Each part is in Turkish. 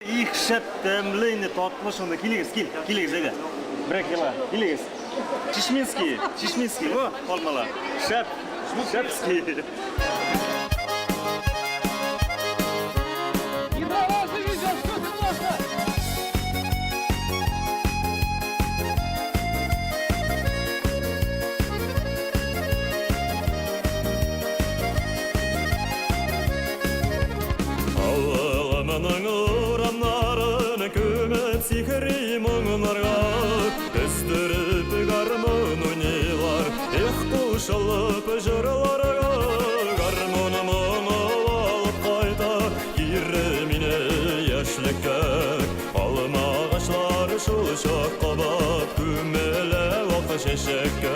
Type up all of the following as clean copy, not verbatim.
Их шептем, лейны, татлы, шонда. Келегіз, келегіз, әйді. Бір кила, келегіз. Чешминский, во, қалмала. Шепский. Сихри мұңларға үстіріп гармон ойнайлар қушылып жырларға гармон алып қайта киреміне яшілікке алма ағашлар шошақ қабат көмелі ақ шешекке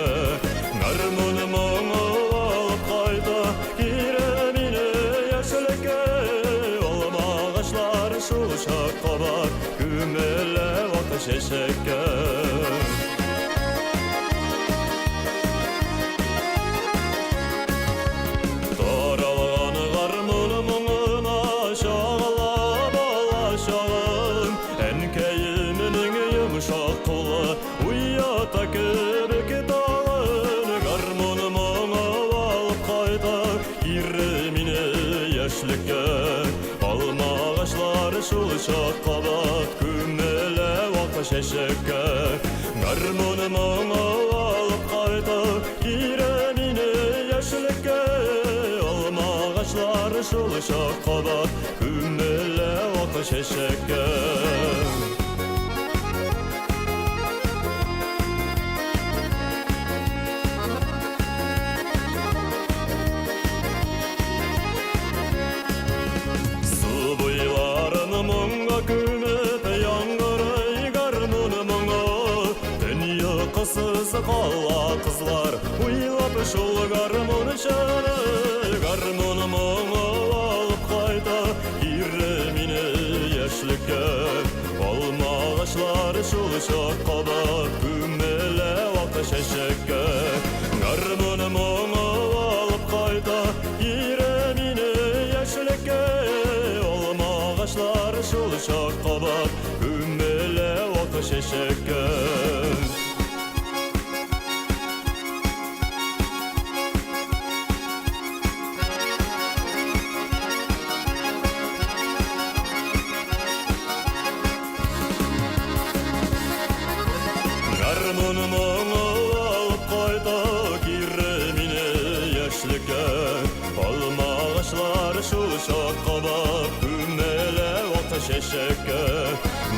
гармон алып қайта киреміне яшілікке алма ағашлар шошақ қабат көмелі ақ шешекке Alma ağaçları şulşak qabat Kümmele vaka şeşekке Garmonum alıp qayta Giremine yaşlıkke Alma ağaçları şulşak qabat Kümmele vaka şeşekke Kısız qala qızlar Uylap şol garmon şana Garmonum alıp qayta Giremine yaşlıkke Alma ağaçlar şulşak qabat Kümmele vaka şeşekke Garmonum alıp qayta Giremine yaşlıkke Alma ağaçlar şulşak qabat Kümmele vaka şeşekke Garmonum alıp qayta Giremine yaşlıkke Alma ağaçlar şuşak qabat Kümmele vaka şeşekke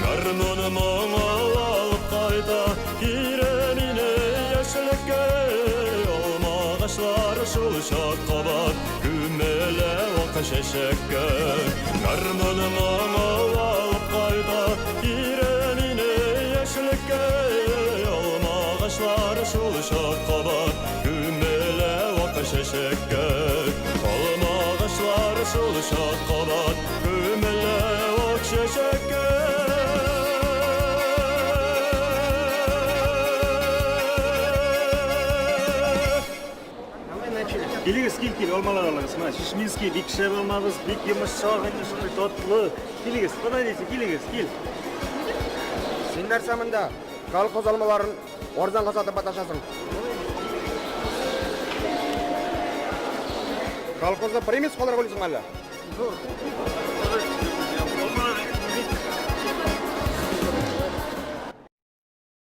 Garmonum alıp qayta Giremine yaşlıkke Alma ağaçlar şuşak qabat Kümmele vaka şeşekke Garmonum alıp qayta Giremine yaşlıkke Ağaçlar şulşak qabat Kümmele vaka şeşekke Alma ağaçlar şulşak qabat Kümmele vaka şeşekke Келегіз, кел, олмалар алыңыз. Шешминский, бик шәп алмағыз, бик емішшақ, шындай татлы. Келегіз, қадай дейсі, келегіз, кел. Сендер самында колхоз алмаларын орзанға сатып баташасың. Колхозда примес қолар қойсың әлі?